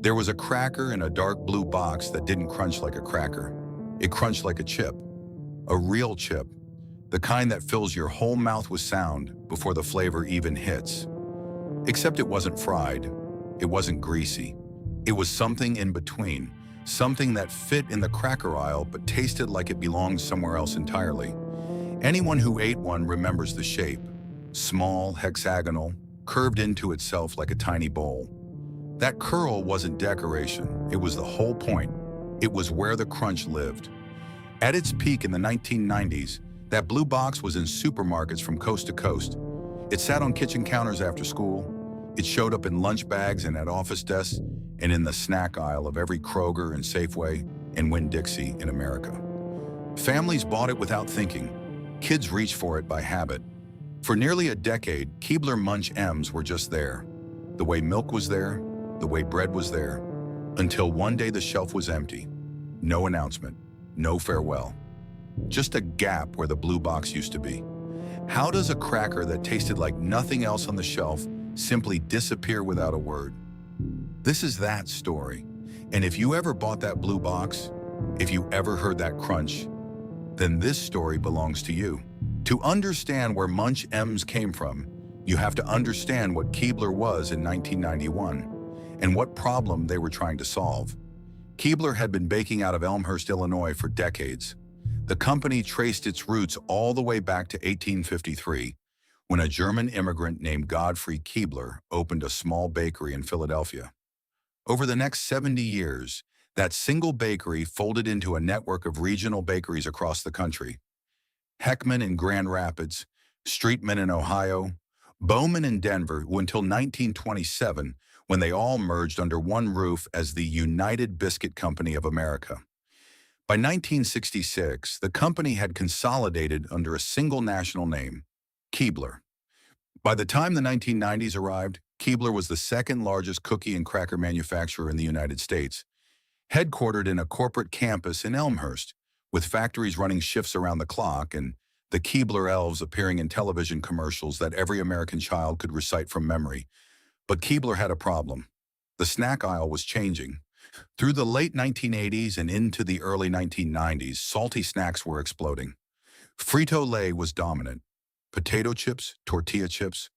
There was a cracker in a dark blue box that didn't crunch like a cracker. It crunched like a chip, a real chip, the kind that fills your whole mouth with sound before the flavor even hits. Except it wasn't fried. It wasn't greasy. It was something in between, something that fit in the cracker aisle but tasted like it belonged somewhere else entirely. Anyone who ate one remembers the shape. Small, hexagonal, curved into itself like a tiny bowl. That curl wasn't decoration, it was the whole point. It was where the crunch lived. At its peak in the 1990s, that blue box was in supermarkets from coast to coast. It sat on kitchen counters after school. It showed up in lunch bags and at office desks and in the snack aisle of every Kroger and Safeway and Winn-Dixie in America. Families bought it without thinking. Kids reached for it by habit. For nearly a decade, Keebler Munch Ems were just there. The way milk was there, the way bread was there, until one day the shelf was empty. No announcement, no farewell. Just a gap where the blue box used to be. How does a cracker that tasted like nothing else on the shelf simply disappear without a word? This is that story. And if you ever bought that blue box, if you ever heard that crunch, then this story belongs to you. To understand where Munch Ems came from, you have to understand what Keebler was in 1991 and what problem they were trying to solve. Keebler had been baking out of Elmhurst, Illinois for decades. The company traced its roots all the way back to 1853, when a German immigrant named Godfrey Keebler opened a small bakery in Philadelphia. Over the next 70 years, that single bakery folded into a network of regional bakeries across the country. Heckman in Grand Rapids, Streetman in Ohio, Bowman in Denver, until 1927, when they all merged under one roof as the United Biscuit Company of America. By 1966, the company had consolidated under a single national name, Keebler. By the time the 1990s arrived, Keebler was the second largest cookie and cracker manufacturer in the United States, headquartered in a corporate campus in Elmhurst, with factories running shifts around the clock and the Keebler elves appearing in television commercials that every American child could recite from memory. But Keebler had a problem. The snack aisle was changing. Through the late 1980s and into the early 1990s, salty snacks were exploding. Frito-Lay was dominant. Potato chips, tortilla chips,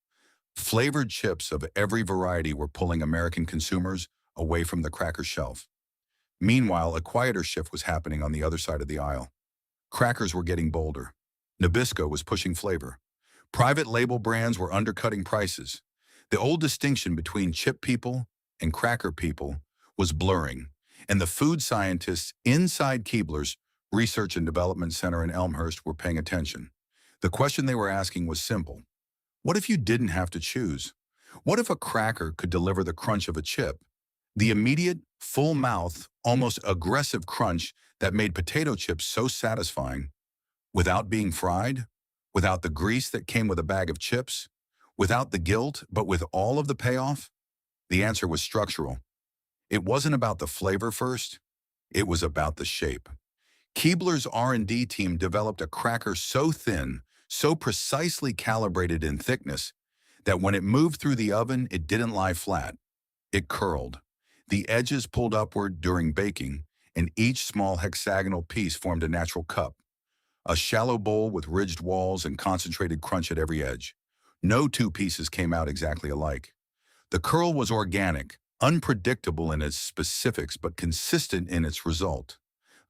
flavored chips of every variety were pulling American consumers away from the cracker shelf. Meanwhile, a quieter shift was happening on the other side of the aisle. Crackers were getting bolder. Nabisco was pushing flavor. Private label brands were undercutting prices. The old distinction between chip people and cracker people was blurring, and the food scientists inside Keebler's Research and Development Center in Elmhurst were paying attention. The question they were asking was simple. What if you didn't have to choose? What if a cracker could deliver the crunch of a chip? The immediate, full-mouth, almost aggressive crunch that made potato chips so satisfying, without being fried, without the grease that came with a bag of chips, without the guilt, but with all of the payoff? The answer was structural. It wasn't about the flavor first, it was about the shape. Keebler's R&D team developed a cracker so thin, so precisely calibrated in thickness, that when it moved through the oven, it didn't lie flat. It curled. The edges pulled upward during baking, and each small hexagonal piece formed a natural cup. A shallow bowl with ridged walls and concentrated crunch at every edge. No two pieces came out exactly alike. The curl was organic, unpredictable in its specifics but consistent in its result.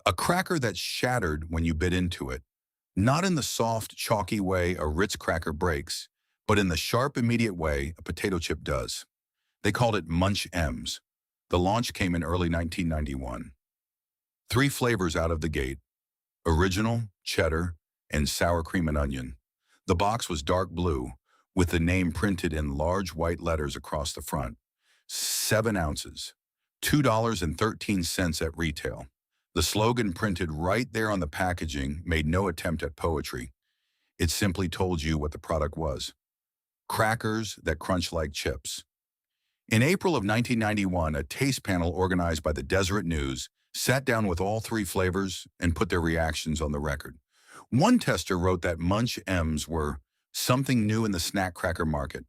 A cracker that shattered when you bit into it, not in the soft, chalky way a Ritz cracker breaks, but in the sharp, immediate way a potato chip does. They called it Munch Ems. The launch came in early 1991. 3 flavors out of the gate: original, cheddar, and sour cream and onion. The box was dark blue, with the name printed in large white letters across the front. 7 ounces, $2.13 at retail. The slogan printed right there on the packaging made no attempt at poetry. It simply told you what the product was. Crackers that crunch like chips. In April of 1991, a taste panel organized by the Deseret News sat down with all 3 flavors and put their reactions on the record. One tester wrote that Munch Ems were something new in the snack cracker market,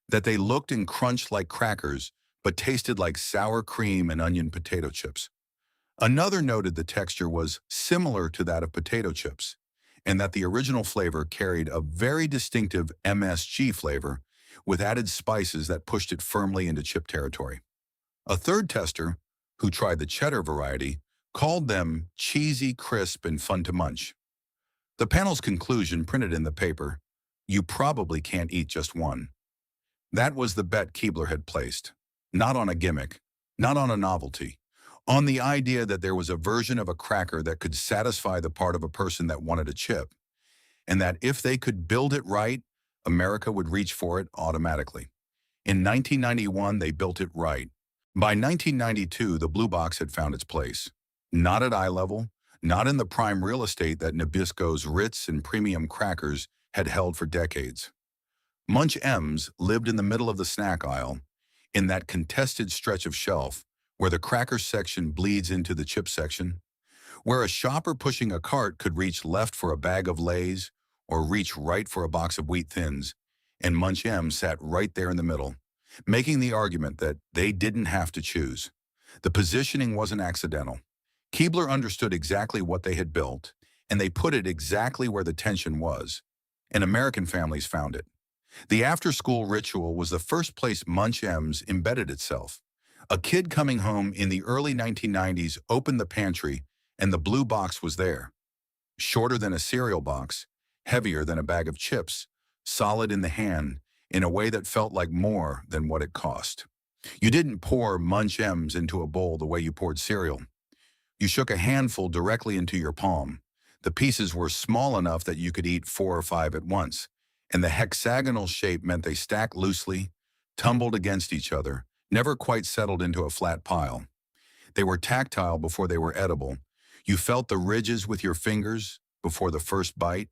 that they looked and crunched like crackers, but tasted like sour cream and onion potato chips. Another noted the texture was similar to that of potato chips, and that the original flavor carried a very distinctive MSG flavor with added spices that pushed it firmly into chip territory. A third tester, who tried the cheddar variety, called them cheesy, crisp, and fun to munch. The panel's conclusion printed in the paper: "You probably can't eat just one." That was the bet Keebler had placed. Not on a gimmick, not on a novelty, on the idea that there was a version of a cracker that could satisfy the part of a person that wanted a chip, and that if they could build it right, America would reach for it automatically. In 1991, they built it right. By 1992, the blue box had found its place. Not at eye level, not in the prime real estate that Nabisco's Ritz and premium crackers had held for decades. Munch Ems lived in the middle of the snack aisle, in that contested stretch of shelf where the cracker section bleeds into the chip section, where a shopper pushing a cart could reach left for a bag of Lay's or reach right for a box of Wheat Thins, and Munch Ems sat right there in the middle, making the argument that they didn't have to choose. The positioning wasn't accidental. Keebler understood exactly what they had built, and they put it exactly where the tension was, and American families found it. The after-school ritual was the first place Munch Ems embedded itself. A kid coming home in the early 1990s opened the pantry, and the blue box was there. Shorter than a cereal box, heavier than a bag of chips, solid in the hand, in a way that felt like more than what it cost. You didn't pour Munch Ems into a bowl the way you poured cereal. You shook a handful directly into your palm. The pieces were small enough that you could eat 4 or 5 at once, and the hexagonal shape meant they stacked loosely, tumbled against each other, never quite settled into a flat pile. They were tactile before they were edible. You felt the ridges with your fingers before the first bite,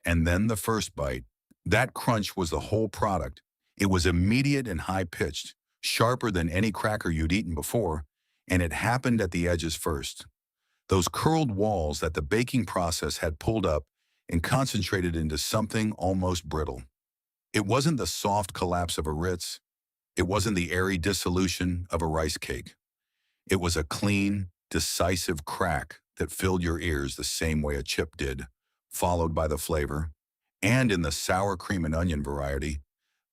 and then the first bite. That crunch was the whole product. It was immediate and high-pitched, sharper than any cracker you'd eaten before, and it happened at the edges first. Those curled walls that the baking process had pulled up and concentrated into something almost brittle. It wasn't the soft collapse of a Ritz. It wasn't the airy dissolution of a rice cake. It was a clean, decisive crack that filled your ears the same way a chip did, followed by the flavor. And in the sour cream and onion variety,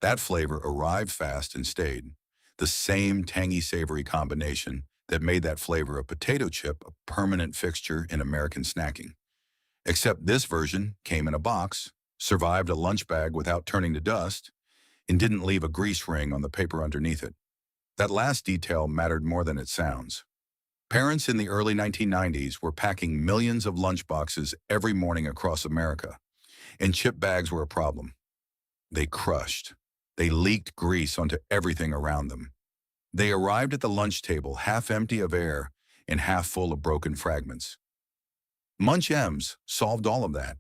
that flavor arrived fast and stayed. The same tangy savory combination that made that flavor of potato chip a permanent fixture in American snacking. Except this version came in a box, survived a lunch bag without turning to dust, and didn't leave a grease ring on the paper underneath it. That last detail mattered more than it sounds. Parents in the early 1990s were packing millions of lunchboxes every morning across America, and chip bags were a problem. They crushed. They leaked grease onto everything around them. They arrived at the lunch table half empty of air and half full of broken fragments. Munch Ems solved all of that.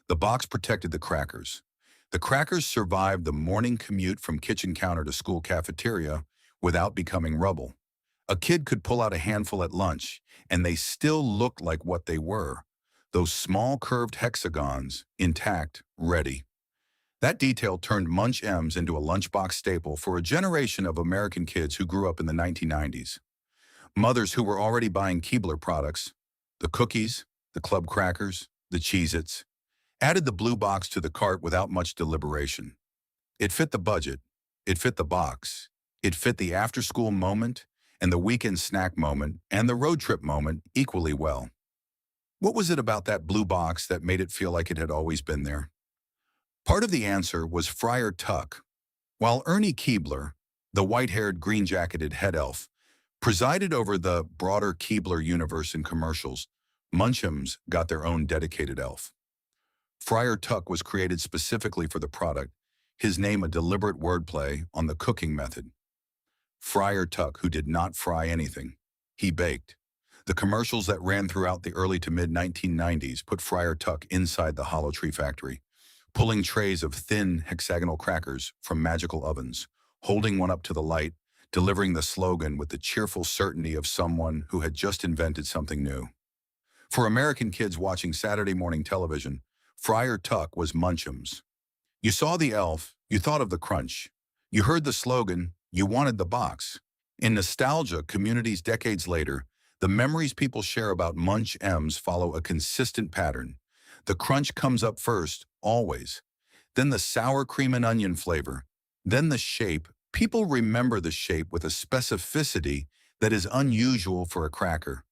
The box protected the crackers. The crackers survived the morning commute from kitchen counter to school cafeteria without becoming rubble. A kid could pull out a handful at lunch, and they still looked like what they were, those small curved hexagons, intact, ready. That detail turned Munch Ems into a lunchbox staple for a generation of American kids who grew up in the 1990s. Mothers who were already buying Keebler products, the cookies, the club crackers, the Cheez-Its, added the blue box to the cart without much deliberation. It fit the budget, it fit the box, it fit the after-school moment and the weekend snack moment and the road trip moment equally well. What was it about that blue box that made it feel like it had always been there? Part of the answer was Friar Tuck. While Ernie Keebler, the white-haired, green-jacketed head elf, presided over the broader Keebler universe in commercials, Munch Ems got their own dedicated elf. Friar Tuck was created specifically for the product, his name a deliberate wordplay on the cooking method. Friar Tuck, who did not fry anything. He baked. The commercials that ran throughout the early to mid-1990s put Friar Tuck inside the Hollow Tree factory, pulling trays of thin hexagonal crackers from magical ovens, holding one up to the light, delivering the slogan with the cheerful certainty of someone who had just invented something new. For American kids watching Saturday morning television, Friar Tuck was Munch Ems. You saw the elf, you thought of the crunch. You heard the slogan, you wanted the box. In nostalgia communities decades later, the memories people share about Munch Ems follow a consistent pattern. The crunch comes up first, always. Then the sour cream and onion flavor. Then the shape. People remember the shape with a specificity that is unusual for a cracker,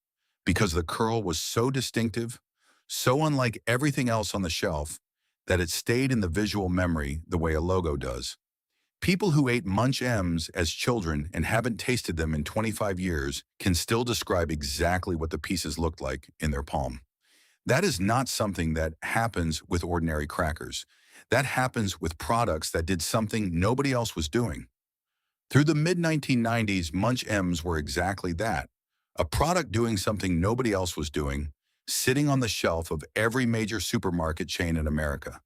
because the curl was so distinctive, so unlike everything else on the shelf, that it stayed in the visual memory the way a logo does. People who ate Munch Ems as children and haven't tasted them in 25 years can still describe exactly what the pieces looked like in their palm. That is not something that happens with ordinary crackers. That happens with products that did something nobody else was doing. Through the mid-1990s, Munch Ems were exactly that. A product doing something nobody else was doing, sitting on the shelf of every major supermarket chain in America,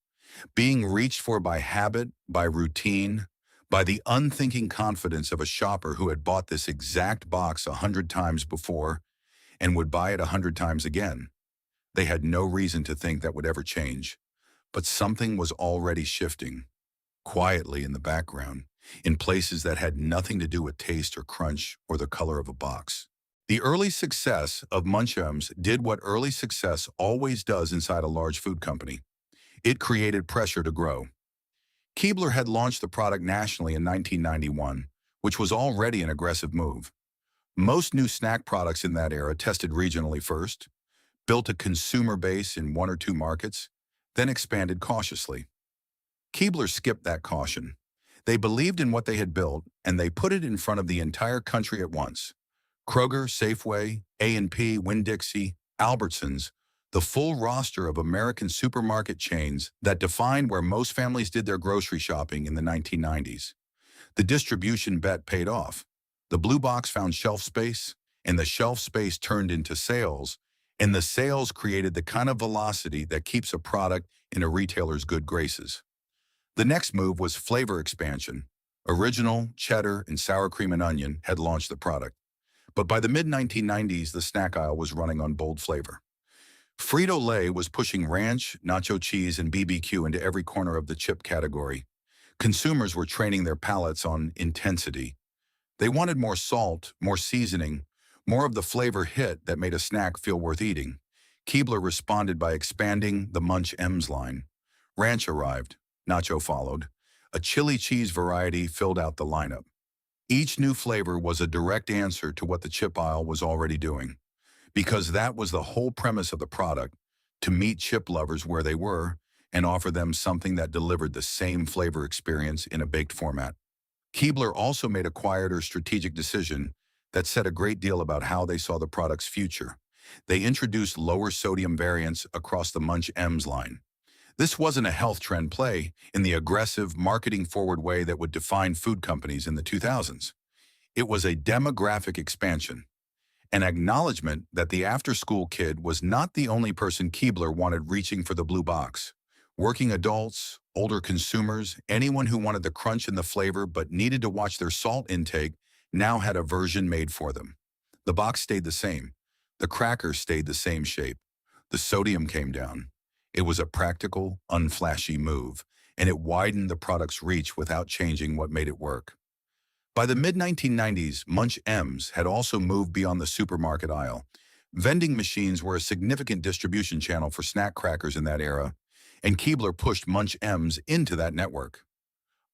being reached for by habit, by routine, by the unthinking confidence of a shopper who had bought this exact box 100 times before and would buy it 100 times again. They had no reason to think that would ever change, but something was already shifting, quietly in the background, in places that had nothing to do with taste or crunch or the color of a box. The early success of Munch Ems did what early success always does inside a large food company. It created pressure to grow. Keebler had launched the product nationally in 1991, which was already an aggressive move. Most new snack products in that era tested regionally first, built a consumer base in one or two markets, then expanded cautiously. Keebler skipped that caution. They believed in what they had built, and they put it in front of the entire country at once. Kroger, Safeway, A&P, Winn-Dixie, Albertsons, the full roster of American supermarket chains that defined where most families did their grocery shopping in the 1990s. The distribution bet paid off. The blue box found shelf space, and the shelf space turned into sales, and the sales created the kind of velocity that keeps a product in a retailer's good graces. The next move was flavor expansion. Original, cheddar, and sour cream and onion had launched the product. But by the mid-1990s, the snack aisle was running on bold flavor. Frito-Lay was pushing ranch, nacho cheese, and BBQ into every corner of the chip category. Consumers were training their palates on intensity. They wanted more salt, more seasoning, more of the flavor hit that made a snack feel worth eating. Keebler responded by expanding the Munch Ems line. Ranch arrived, nacho followed. A chili cheese variety filled out the lineup. Each new flavor was a direct answer to what the chip aisle was already doing, because that was the whole premise of the product, to meet chip lovers where they were and offer them something that delivered the same flavor experience in a baked format. Keebler also made a quieter strategic decision that said a great deal about how they saw the product's future. They introduced lower sodium variants across the Munch Ems line. This wasn't a health trend play in the aggressive, marketing-forward way that would define food companies in the 2000s. It was a demographic expansion, an acknowledgement that the after-school kid was not the only person Keebler wanted reaching for the blue box. Working adults, older consumers, anyone who wanted the crunch and the flavor but needed to watch their salt intake now had a version made for them. The box stayed the same. The cracker stayed the same shape. The sodium came down. It was a practical, unflashy move, and it widened the product's reach without changing what made it work. By the mid-1990s, Munch Ems had also moved beyond the supermarket aisle. Vending machines were a significant distribution channel for snack crackers in that era, and Keebler pushed Munch Ems into that network.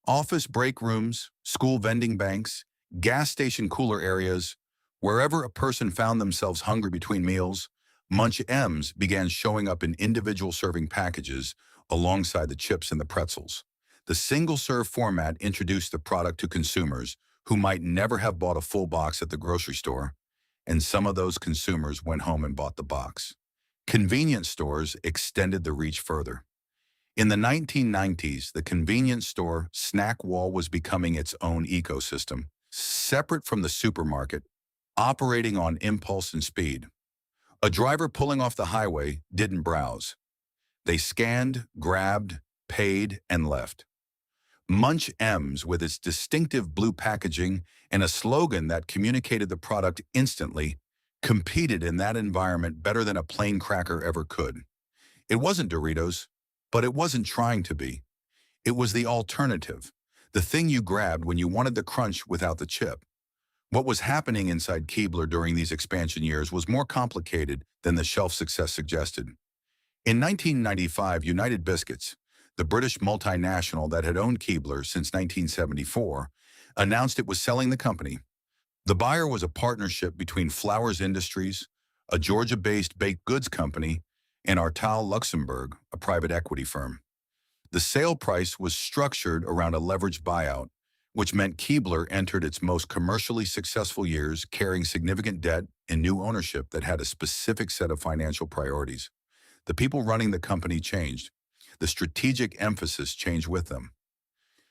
Office break rooms, school vending banks, gas station cooler areas, wherever a person found themselves hungry between meals, Munch Ems began showing up in individual serving packages alongside the chips and the pretzels. The single-serve format introduced the product to consumers who might never have bought a full box at the grocery store, and some of those consumers went home and bought the box. Convenience stores extended the reach further. In the 1990s, the convenience store snack wall was becoming its own ecosystem, separate from the supermarket, operating on impulse and speed. A driver pulling off the highway didn't browse. They scanned, grabbed, paid, and left. Munch Ems, with its distinctive blue packaging and a slogan that communicated the product instantly, competed in that environment better than a plain cracker ever could. It wasn't Doritos, but it wasn't trying to be. It was the alternative, the thing you grabbed when you wanted the crunch without the chip. What was happening inside Keebler during these expansion years was more complicated than the shelf success suggested. In 1995, United Biscuits, the British multinational that had owned Keebler since 1974, announced it was selling the company. The buyer was a partnership between Flowers Industries, a Georgia-based baked goods company, and Artal Luxembourg, a private equity firm. The sale price was structured around a leveraged buyout, which meant Keebler entered its most commercially successful years carrying significant debt and new ownership that had a specific set of financial priorities. The people running the company changed. The strategic emphasis changed with them.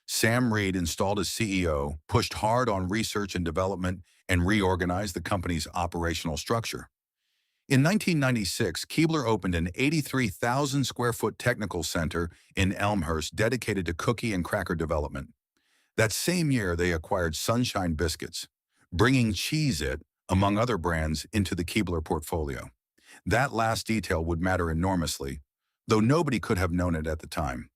Sam Reed, installed as CEO, pushed hard on research and development and reorganized the company's operational structure. In 1996, Keebler opened an 83,000 square foot technical center in Elmhurst dedicated to cookie and cracker development. That same year, they acquired Sunshine Biscuits, bringing Cheez-It, among other brands, into the Keebler portfolio. That last detail would matter enormously, though nobody could have known it at the time.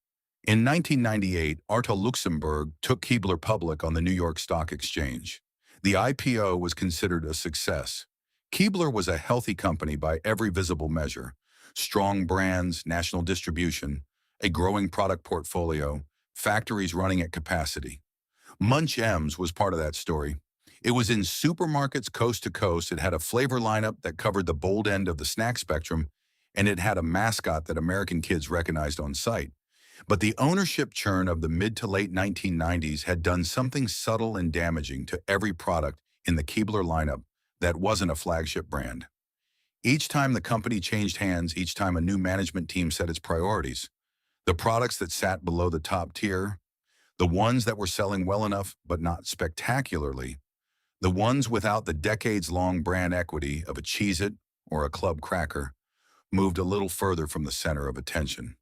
In 1998, Arta Luxembourg took Keebler public on the New York Stock Exchange. The IPO was considered a success. Keebler was a healthy company by every visible measure: strong brands, national distribution, a growing product portfolio, factories running at capacity. Munch Ems was part of that story. It was in supermarkets coast to coast. It had a flavor lineup that covered the bold end of the snack spectrum, and it had a mascot that American kids recognized on sight. But the ownership churn of the mid to late 1990s had done something subtle and damaging to every product in the Keebler lineup that wasn't a flagship brand. Each time the company changed hands, each time a new management team set its priorities, the products that sat below the top tier, the ones that were selling well enough but not spectacularly, the ones without the decades-long brand equity of a Cheez-It or a Club Cracker, moved a little further from the center of attention.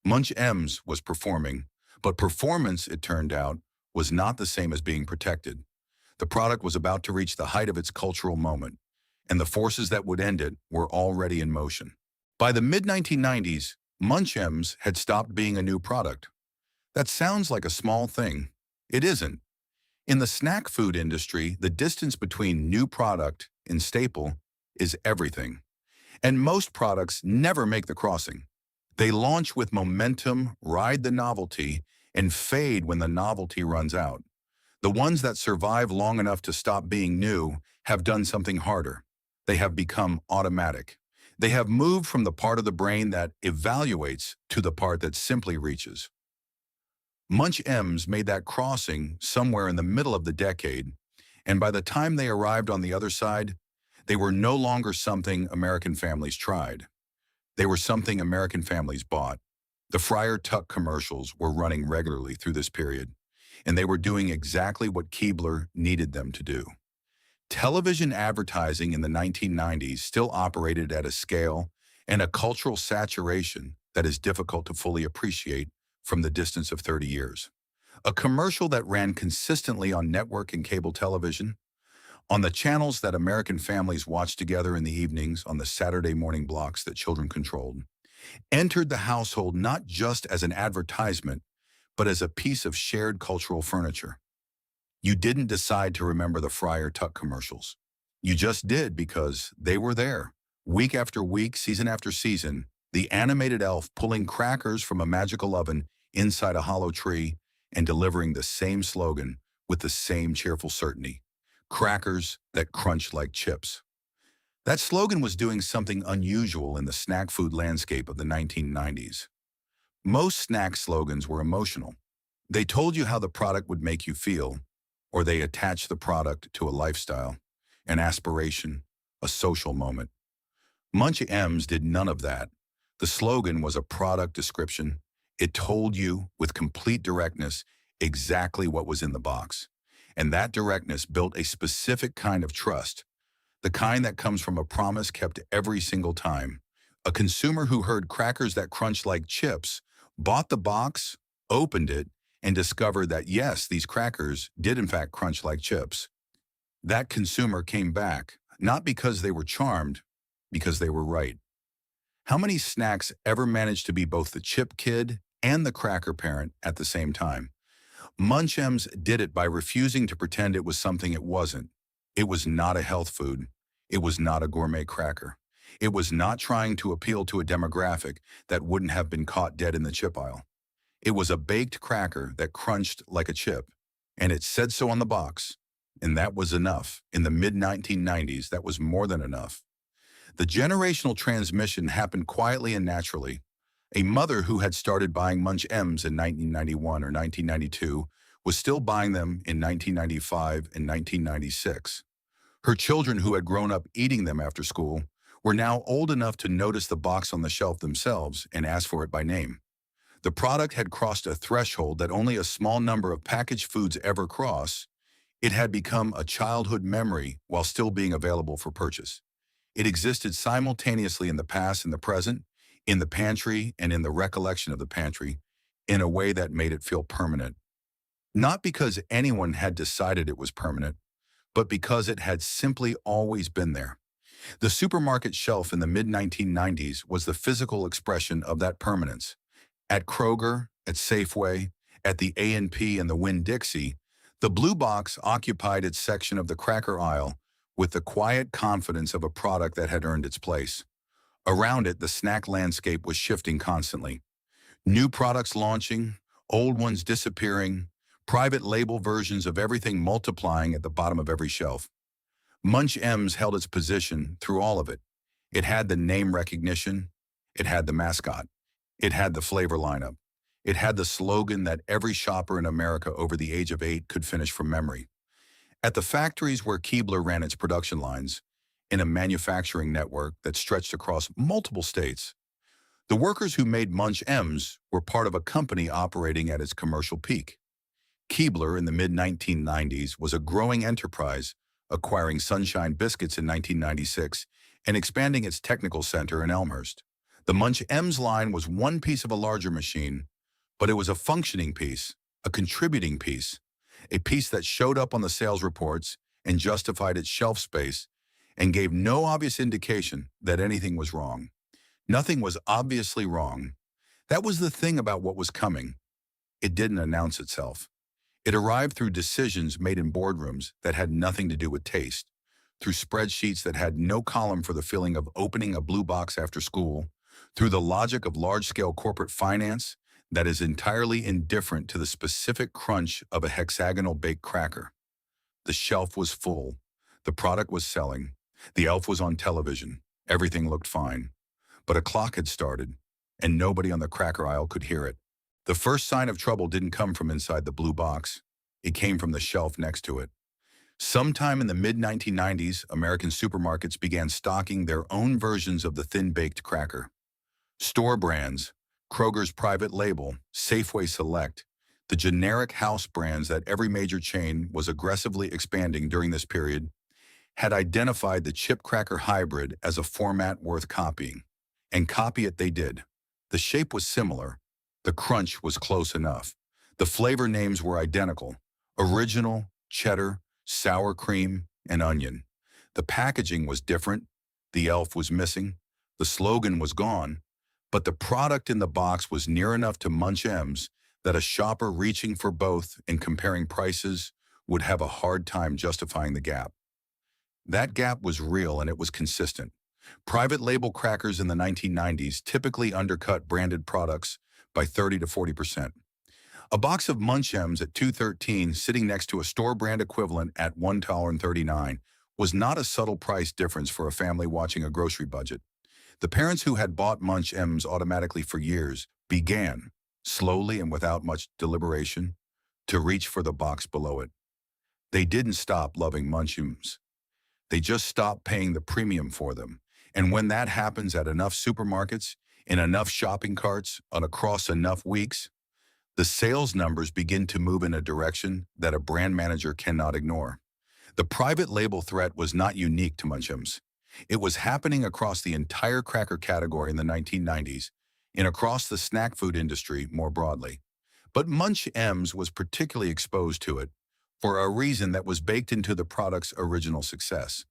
Munch Ems was performing, but performance, it turned out, was not the same as being protected. The product was about to reach the height of its cultural moment, and the forces that would end it were already in motion. By the mid-1990s, Munch Ems had stopped being a new product. That sounds like a small thing. It isn't. In the snack food industry, the distance between new product and staple is everything. And most products never make the crossing. They launch with momentum, ride the novelty, and fade when the novelty runs out. The ones that survive long enough to stop being new have done something harder. They have become automatic. They have moved from the part of the brain that evaluates to the part that simply reaches. Munch Ems made that crossing somewhere in the middle of the decade, and by the time they arrived on the other side, they were no longer something American families tried. They were something American families bought. The Friar Tuck commercials were running regularly through this period, and they were doing exactly what Keebler needed them to do. Television advertising in the 1990s still operated at a scale and a cultural saturation that is difficult to fully appreciate from the distance of 30 years. A commercial that ran consistently on network and cable television, on the channels that American families watched together in the evenings on the Saturday morning blocks that children controlled, entered the household not just as an advertisement, but as a piece of shared cultural furniture. You didn't decide to remember the Friar Tuck commercials. You just did because they were there. Week after week, season after season, the animated elf pulling crackers from a magical oven inside a hollow tree and delivering the same slogan with the same cheerful certainty: crackers that crunch like chips. That slogan was doing something unusual in the snack food landscape of the 1990s. Most snack slogans were emotional. They told you how the product would make you feel, or they attached the product to a lifestyle, an aspiration, a social moment. Munch Ems did none of that. The slogan was a product description. It told you, with complete directness, exactly what was in the box. And that directness built a specific kind of trust, the kind that comes from a promise kept every single time. A consumer who heard crackers that crunch like chips bought the box, opened it, and discovered that yes, these crackers did in fact crunch like chips. That consumer came back, not because they were charmed, because they were right. How many snacks ever managed to be both the chip kid and the cracker parent at the same time? Munch Ems did it by refusing to pretend it was something it wasn't. It was not a health food. It was not a gourmet cracker. It was not trying to appeal to a demographic that wouldn't have been caught dead in the chip aisle. It was a baked cracker that crunched like a chip, and it said so on the box. And that was enough. In the mid-1990s, that was more than enough. The generational transmission happened quietly and naturally. A mother who had started buying Munch Ems in 1991 or 1992 was still buying them in 1995 and 1996. Her children who had grown up eating them after school were now old enough to notice the box on the shelf themselves and ask for it by name. The product had crossed a threshold that only a small number of packaged foods ever cross. It had become a childhood memory while still being available for purchase. It existed simultaneously in the past and the present, in the pantry and in the recollection of the pantry, in a way that made it feel permanent. Not because anyone had decided it was permanent, but because it had simply always been there. The supermarket shelf in the mid-1990s was the physical expression of that permanence. At Kroger, at Safeway, at the A&P and the Winn-Dixie, the blue box occupied its section of the cracker aisle with the quiet confidence of a product that had earned its place. Around it, the snack landscape was shifting constantly. New products launching, old ones disappearing, private label versions of everything multiplying at the bottom of every shelf. Munch Ems held its position through all of it. It had the name recognition. It had the mascot. It had the flavor lineup. It had the slogan that every shopper in America over the age of 8 could finish from memory. At the factories where Keebler ran its production lines, in a manufacturing network that stretched across multiple states, the workers who made Munch Ems were part of a company operating at its commercial peak. Keebler in the mid-1990s was a growing enterprise, acquiring Sunshine Biscuits in 1996 and expanding its technical center in Elmhurst. The Munch Ems line was one piece of a larger machine, but it was a functioning piece, a contributing piece, a piece that showed up on the sales reports and justified its shelf space and gave no obvious indication that anything was wrong. Nothing was obviously wrong. That was the thing about what was coming. It didn't announce itself. It arrived through decisions made in boardrooms that had nothing to do with taste, through spreadsheets that had no column for the feeling of opening a blue box after school, through the logic of large-scale corporate finance that is entirely indifferent to the specific crunch of a hexagonal baked cracker. The shelf was full. The product was selling. The elf was on television. Everything looked fine. But a clock had started, and nobody on the cracker aisle could hear it. The first sign of trouble didn't come from inside the blue box. It came from the shelf next to it. Sometime in the mid-1990s, American supermarkets began stocking their own versions of the thin-baked cracker. Store brands, Kroger's private label, Safeway Select, the generic house brands that every major chain was aggressively expanding during this period, had identified the chip cracker hybrid as a format worth copying. And copy it they did. The shape was similar. The crunch was close enough. The flavor names were identical: original, cheddar, sour cream, and onion. The packaging was different. The elf was missing. The slogan was gone. But the product in the box was near enough to Munch Ems that a shopper reaching for both and comparing prices would have a hard time justifying the gap. That gap was real and it was consistent. Private label crackers in the 1990s typically undercut branded products by 30 to 40%. A box of Munch Ems at $2.13 sitting next to a store brand equivalent at $1.39 was not a subtle price difference for a family watching a grocery budget. The parents who had bought Munch Ems automatically for years began, slowly and without much deliberation, to reach for the box below it. They didn't stop loving Munch Ems. They just stopped paying the premium for them. And when that happens at enough supermarkets, in enough shopping carts, and across enough weeks, the sales numbers begin to move in a direction that a brand manager cannot ignore. The private label threat was not unique to Munch Ems. It was happening across the entire cracker category in the 1990s and across the snack food industry more broadly. But Munch Ems was particularly exposed to it for a reason that was baked into the product's original success.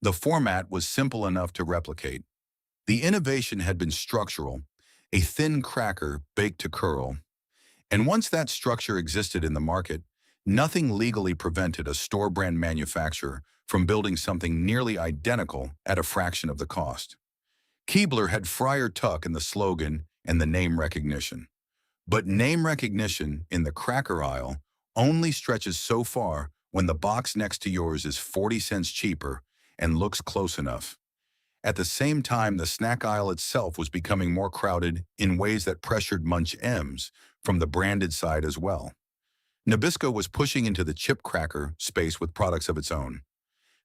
The format was simple enough to replicate. The innovation had been structural, a thin cracker baked to curl. And once that structure existed in the market, Nothing legally prevented a store-brand manufacturer from building something nearly identical at a fraction of the cost. Keebler had Friar Tuck in the slogan and the name recognition. But name recognition in the cracker aisle only stretches so far when the box next to yours is 40 cents cheaper and looks close enough. At the same time, the snack aisle itself was becoming more crowded in ways that pressured Munch Ems from the branded side as well. Nabisco was pushing into the chip cracker space with products of its own.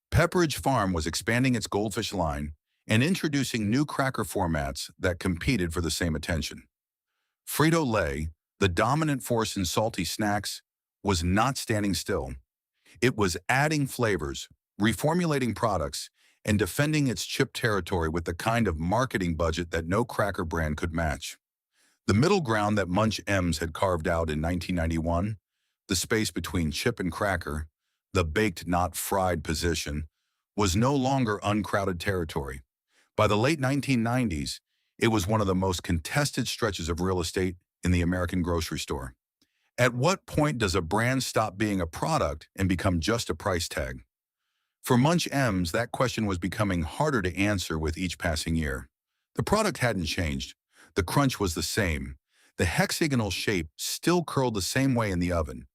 Pepperidge Farm was expanding its Goldfish line and introducing new cracker formats that competed for the same attention. Frito-Lay, the dominant force in salty snacks, was not standing still. It was adding flavors, reformulating products, and defending its chip territory with the kind of marketing budget that no cracker brand could match. The middle ground that Munch Ems had carved out in 1991, the space between chip and cracker, the baked not fried position, was no longer uncrowded territory. By the late 1990s, it was one of the most contested stretches of real estate in the American grocery store. At what point does a brand stop being a product and become just a price tag? For Munch Ems, that question was becoming harder to answer with each passing year. The product hadn't changed. The crunch was the same. The hexagonal shape still curled the same way in the oven.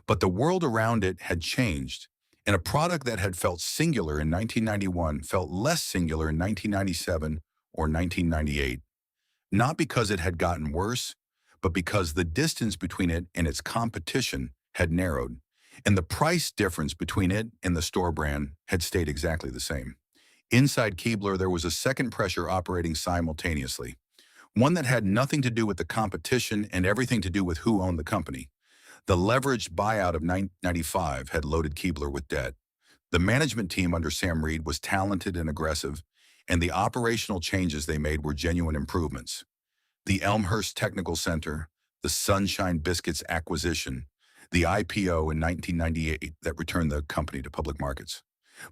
But the world around it had changed, and a product that had felt singular in 1991 felt less singular in 1997 or 1998. Not because it had gotten worse, but because the distance between it and its competition had narrowed, and the price difference between it and the store brand had stayed exactly the same. Inside Keebler, there was a second pressure operating simultaneously, one that had nothing to do with the competition and everything to do with who owned the company. The leveraged buyout of 1995 had loaded Keebler with debt. The management team under Sam Reed was talented and aggressive, and the operational changes they made were genuine improvements. The Elmhurst Technical Center, the Sunshine Biscuits acquisition, the IPO in 1998 that returned the company to public markets.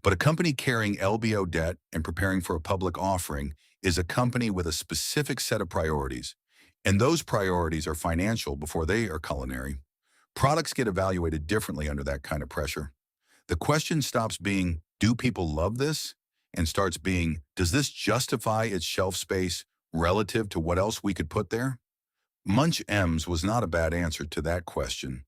But a company carrying LBO debt and preparing for a public offering is a company with a specific set of priorities, and those priorities are financial before they are culinary. Products get evaluated differently under that kind of pressure. The question stops being, do people love this? And starts being, does this justify its shelf space relative to what else we could put there? Munch Ems was not a bad answer to that question,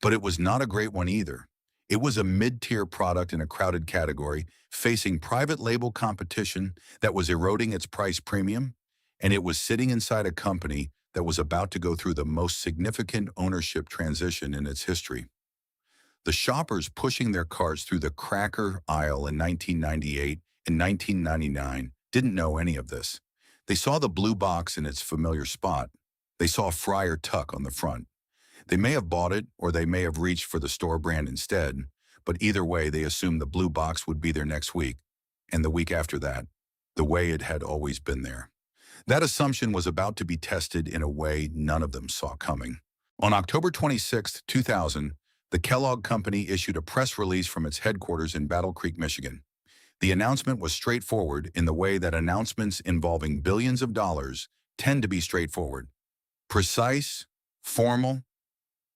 but it was not a great one either. It was a mid-tier product in a crowded category, facing private label competition that was eroding its price premium, and it was sitting inside a company that was about to go through the most significant ownership transition in its history. The shoppers pushing their carts through the cracker aisle in 1998 and 1999 didn't know any of this. They saw the blue box in its familiar spot. They saw Friar Tuck on the front. They may have bought it, or they may have reached for the store brand instead, but either way, they assumed the blue box would be there next week, and the week after that, the way it had always been there. That assumption was about to be tested in a way none of them saw coming. On October 26, 2000, the Kellogg Company issued a press release from its headquarters in Battle Creek, Michigan. The announcement was straightforward in the way that announcements involving billions of dollars tend to be straightforward. Precise, formal,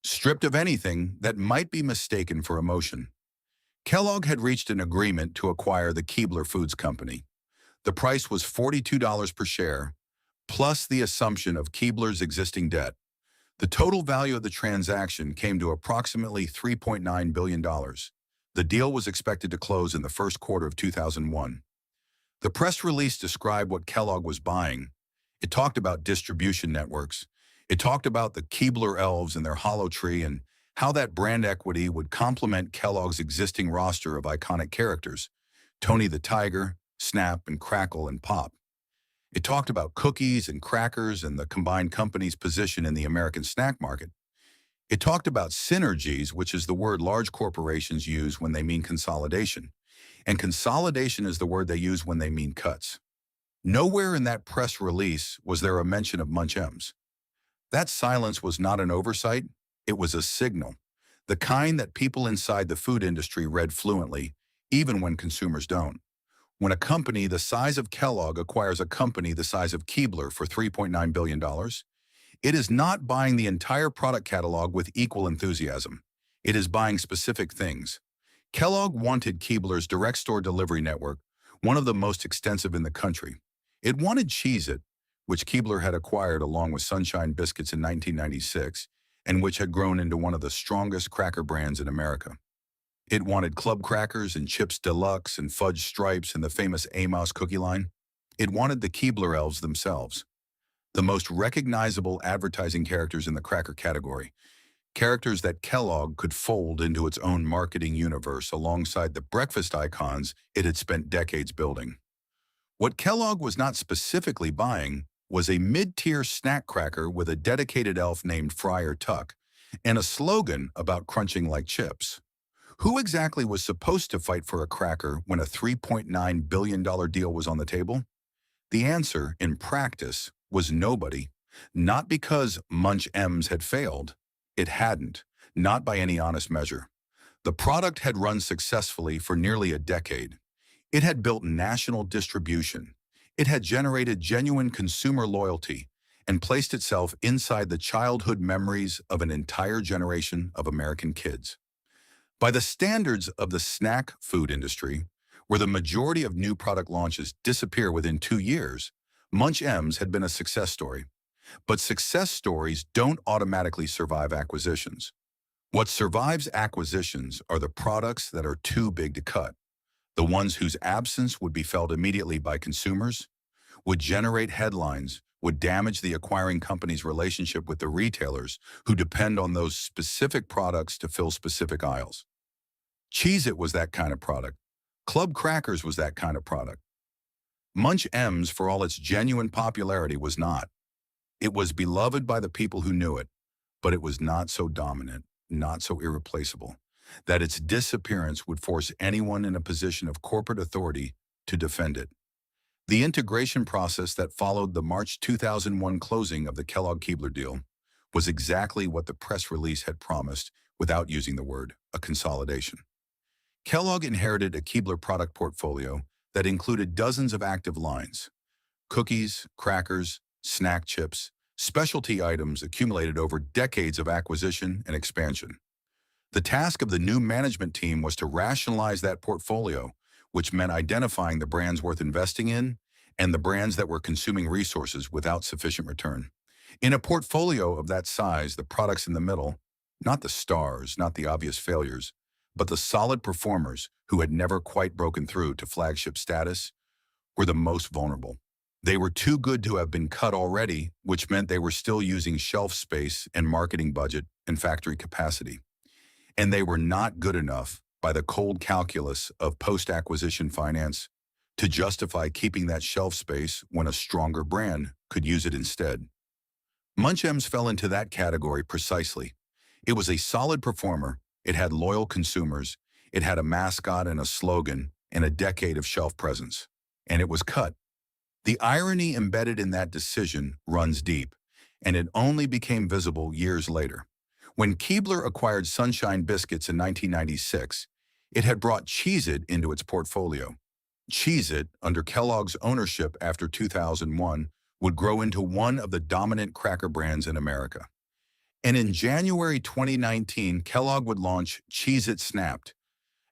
stripped of anything that might be mistaken for emotion. Kellogg had reached an agreement to acquire the Keebler Foods Company. The price was $42 per share, plus the assumption of Keebler's existing debt. The total value of the transaction came to approximately $3.9 billion. The deal was expected to close in the first quarter of 2001. The press release described what Kellogg was buying. It talked about distribution networks. It talked about the Keebler elves and their hollow tree and how that brand equity would complement Kellogg's existing roster of iconic characters, Tony the Tiger, Snap and Crackle and Pop. It talked about cookies and crackers and the combined company's position in the American snack market. It talked about synergies, which is the word large corporations use when they mean consolidation. And consolidation is the word they use when they mean cuts. Nowhere in that press release was there a mention of Munch Ems. That silence was not an oversight, it was a signal, the kind that people inside the food industry read fluently, even when consumers don't. When a company the size of Kellogg acquires a company the size of Keebler for $3.9 billion, it is not buying the entire product catalog with equal enthusiasm. It is buying specific things. Kellogg wanted Keebler's direct store delivery network, one of the most extensive in the country. It wanted Cheez-It, which Keebler had acquired along with Sunshine Biscuits in 1996, and which had grown into one of the strongest cracker brands in America. It wanted Club Crackers and Chips Deluxe and Fudge Stripes and the famous Amos cookie line. It wanted the Keebler elves themselves, the most recognizable advertising characters in the cracker category, characters that Kellogg could fold into its own marketing universe alongside the breakfast icons it had spent decades building. What Kellogg was not specifically buying was a mid-tier snack cracker with a dedicated elf named Friar Tuck and a slogan about crunching like chips. Who exactly was supposed to fight for a cracker when a $3.9 billion deal was on the table? The answer, in practice, was nobody. Not because Munch Ems had failed. It hadn't, not by any honest measure. The product had run successfully for nearly a decade. It had built national distribution. It had generated genuine consumer loyalty and placed itself inside the childhood memories of an entire generation of American kids. By the standards of the snack food industry, where the majority of new product launches disappear within 2 years, Munch Ems had been a success story. But success stories don't automatically survive acquisitions. What survives acquisitions are the products that are too big to cut, the ones whose absence would be felt immediately by consumers, would generate headlines, would damage the acquiring company's relationship with the retailers who depend on those specific products to fill specific aisles. Cheez-It was that kind of product. Club Crackers was that kind of product. Munch Ems, for all its genuine popularity, was not. It was beloved by the people who knew it, but it was not so dominant, not so irreplaceable, that its disappearance would force anyone in a position of corporate authority to defend it. The integration process that followed the March 2001 closing of the Kellogg-Keebler deal was exactly what the press release had promised without using the word, a consolidation. Kellogg inherited a Keebler product portfolio that included dozens of active lines: cookies, crackers, snack chips, specialty items accumulated over decades of acquisition and expansion. The task of the new management team was to rationalize that portfolio, which meant identifying the brands worth investing in and the brands that were consuming resources without sufficient return. In a portfolio of that size, the products in the middle, not the stars, not the obvious failures, but the solid performers who had never quite broken through to flagship status, were the most vulnerable. They were too good to have been cut already, which meant they were still using shelf space and marketing budget and factory capacity. And they were not good enough by the cold calculus of post-acquisition finance to justify keeping that shelf space when a stronger brand could use it instead. Munch Ems fell into that category precisely. It was a solid performer. It had loyal consumers. It had a mascot and a slogan and a decade of shelf presence. And it was cut. The irony embedded in that decision runs deep, and it only became visible years later. When Keebler acquired Sunshine Biscuits in 1996, it had brought Cheez-It into its portfolio. Cheez-It, under Kellogg's ownership after 2001, would grow into one of the dominant cracker brands in America. And in January 2019, Kellogg would launch Cheez-It Snapped,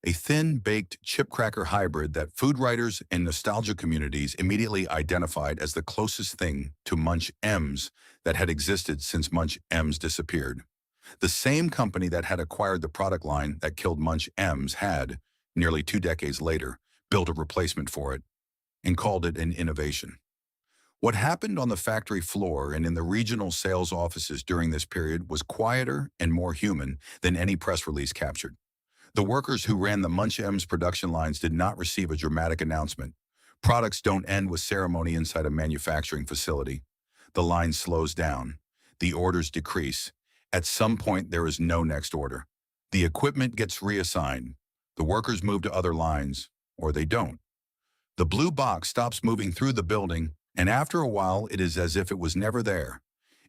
a thin-baked chip cracker hybrid that food writers and nostalgia communities immediately identified as the closest thing to Munch Ems that had existed since Munch Ems disappeared. The same company that had acquired the product line that killed Munch Ems had, nearly 2 decades later, built a replacement for it and called it an innovation. What happened on the factory floor and in the regional sales offices during this period was quieter and more human than any press release captured. The workers who ran the Munch Ems production lines did not receive a dramatic announcement. Products don't end with ceremony inside a manufacturing facility. The line slows down. The orders decrease. At some point, there is no next order. The equipment gets reassigned. The workers move to other lines, or they don't. The blue box stops moving through the building, and after a while, it is as if it was never there,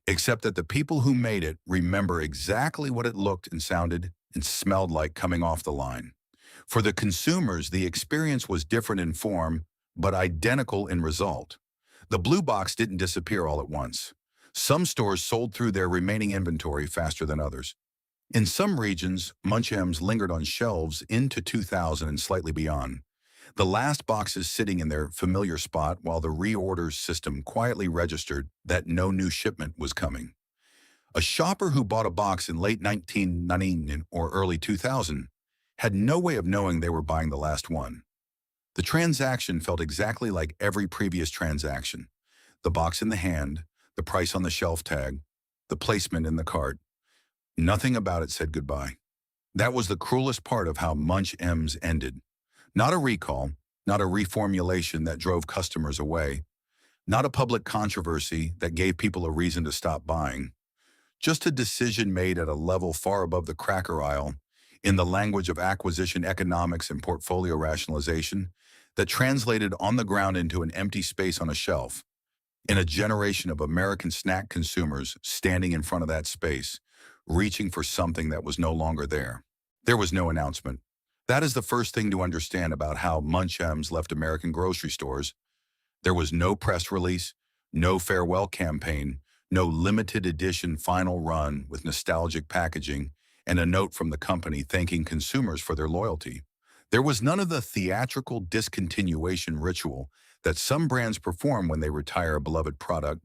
except that the people who made it remember exactly what it looked and sounded and smelled like coming off the line. For the consumers, the experience was different in form, but identical in result. The blue box didn't disappear all at once. Some stores sold through their remaining inventory faster than others. In some regions, Munch Ems lingered on shelves into 2000 and slightly beyond, the last boxes sitting in their familiar spot while the reorders system quietly registered that no new shipment was coming. A shopper who bought a box in late 1990 or early 2000 had no way of knowing they were buying the last one. The transaction felt exactly like every previous transaction. The box in the hand, the price on the shelf tag, the placement in the cart. Nothing about it said goodbye. That was the cruelest part of how Munch Ems ended. Not a recall, not a reformulation that drove customers away, not a public controversy that gave people a reason to stop buying. Just a decision made at a level far above the cracker aisle, in the language of acquisition economics and portfolio rationalization, that translated on the ground into an empty space on a shelf. In a generation of American snack consumers standing in front of that space, reaching for something that was no longer there. There was no announcement. That is the first thing to understand about how Munch Ems left American grocery stores. There was no press release, no farewell campaign, no limited edition final run with nostalgic packaging, and a note from the company thanking consumers for their loyalty. There was none of the theatrical discontinuation ritual that some brands perform when they retire a beloved product,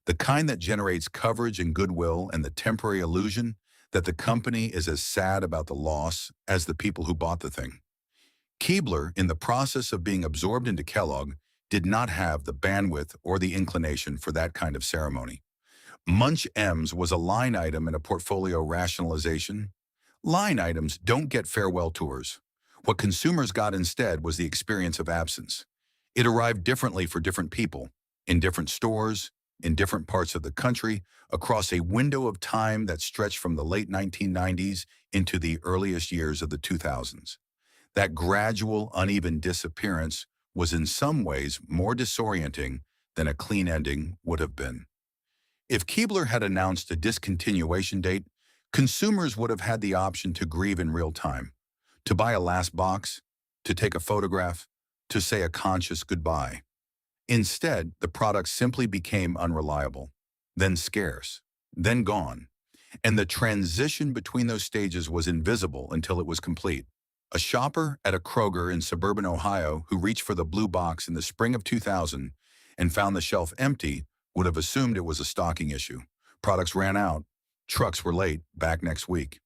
the kind that generates coverage and goodwill and the temporary illusion that the company is as sad about the loss as the people who bought the thing. Keebler, in the process of being absorbed into Kellogg, did not have the bandwidth or the inclination for that kind of ceremony. Munch Ems was a line item in a portfolio rationalization. Line items don't get farewell tours. What consumers got instead was the experience of absence. It arrived differently for different people, in different stores, in different parts of the country, across a window of time that stretched from the late 1990s into the earliest years of the 2000s. That gradual, uneven disappearance was in some ways more disorienting than a clean ending would have been. If Keebler had announced a discontinuation date, consumers would have had the option to grieve in real time, to buy a last box, to take a photograph, to say a conscious goodbye. Instead, the product simply became unreliable, then scarce, then gone, and the transition between those stages was invisible until it was complete. A shopper at a Kroger in suburban Ohio who reached for the blue box in the spring of 2000 and found the shelf empty would have assumed it was a stocking issue. Products ran out, trucks were late, back next week.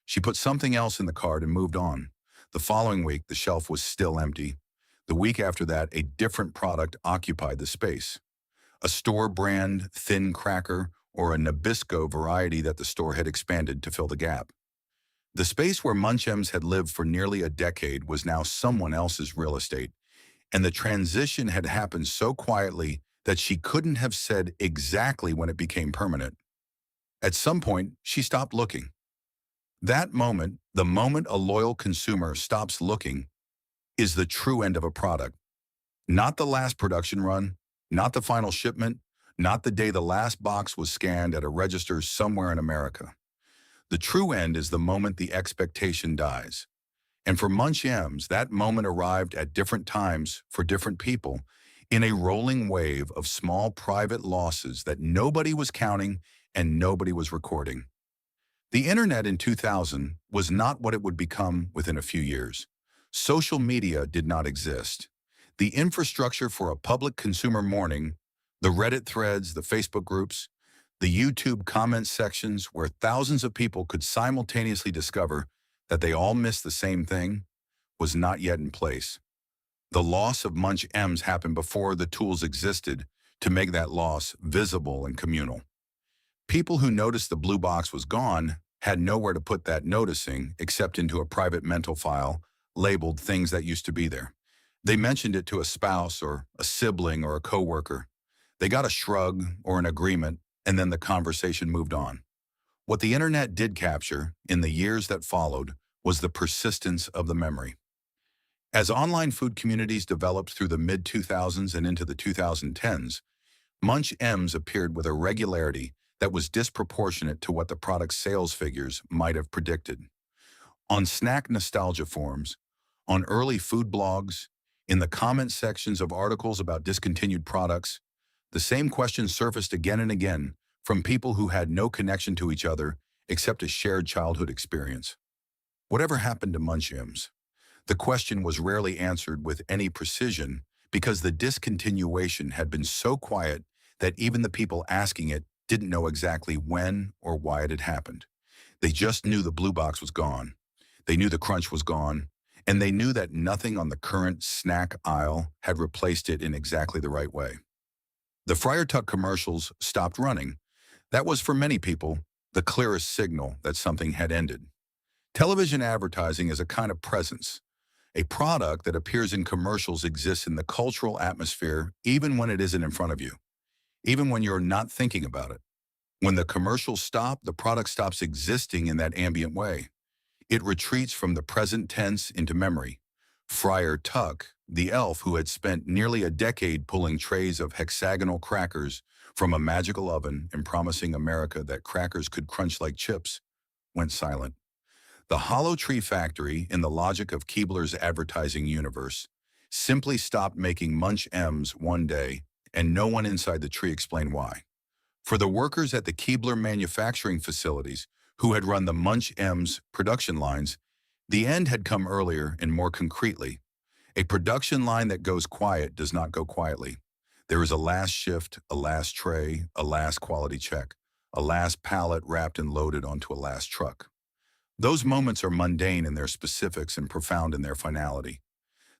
She put something else in the cart and moved on. The following week, the shelf was still empty. The week after that, a different product occupied the space. A store brand, thin cracker, or a Nabisco variety that the store had expanded to fill the gap. The space where Munch Ems had lived for nearly a decade was now someone else's real estate, and the transition had happened so quietly that she couldn't have said exactly when it became permanent. At some point, she stopped looking. That moment, the moment a loyal consumer stops looking, is the true end of a product. Not the last production run, not the final shipment, not the day the last box was scanned at a register somewhere in America. The true end is the moment the expectation dies. And for Munch Ems, that moment arrived at different times for different people in a rolling wave of small private losses that nobody was counting and nobody was recording. The internet in 2000 was not what it would become within a few years. Social media did not exist. The infrastructure for a public consumer mourning, the Reddit threads, the Facebook groups, the YouTube comment sections where thousands of people could simultaneously discover that they all missed the same thing, was not yet in place. The loss of Munch Ems happened before the tools existed to make that loss visible and communal. People who noticed the blue box was gone had nowhere to put that noticing except into a private mental file labeled things that used to be there. They mentioned it to a spouse or a sibling or a coworker. They got a shrug or an agreement, and then the conversation moved on. What the internet did capture in the years that followed was the persistence of the memory. As online food communities developed through the mid-2000s and into the 2010s, Munch Ems appeared with a regularity that was disproportionate to what the product's sales figures might have predicted. On snack nostalgia forums, on early food blogs, in the comment sections of articles about discontinued products, the same question surfaced again and again from people who had no connection to each other except a shared childhood experience. Whatever happened to Munch Ems? The question was rarely answered with any precision because the discontinuation had been so quiet that even the people asking it didn't know exactly when or why it had happened. They just knew the blue box was gone. They knew the crunch was gone, and they knew that nothing on the current snack aisle had replaced it in exactly the right way. The Friar Tuck commercials stopped running. That was, for many people, the clearest signal that something had ended. Television advertising is a kind of presence. A product that appears in commercials exists in the cultural atmosphere even when it isn't in front of you, even when you're not thinking about it. When the commercials stop, the product stops existing in that ambient way. It retreats from the present tense into memory. Friar Tuck, the elf who had spent nearly a decade pulling trays of hexagonal crackers from a magical oven and promising America that crackers could crunch like chips, went silent. The Hollow Tree Factory, in the logic of Keebler's advertising universe, simply stopped making Munch Ems one day, and no one inside the tree explained why. For the workers at the Keebler manufacturing facilities, who had run the Munch Ems production lines, the end had come earlier and more concretely. A production line that goes quiet does not go quietly. There is a last shift, a last tray, a last quality check, a last pallet wrapped and loaded onto a last truck. Those moments are mundane in their specifics and profound in their finality.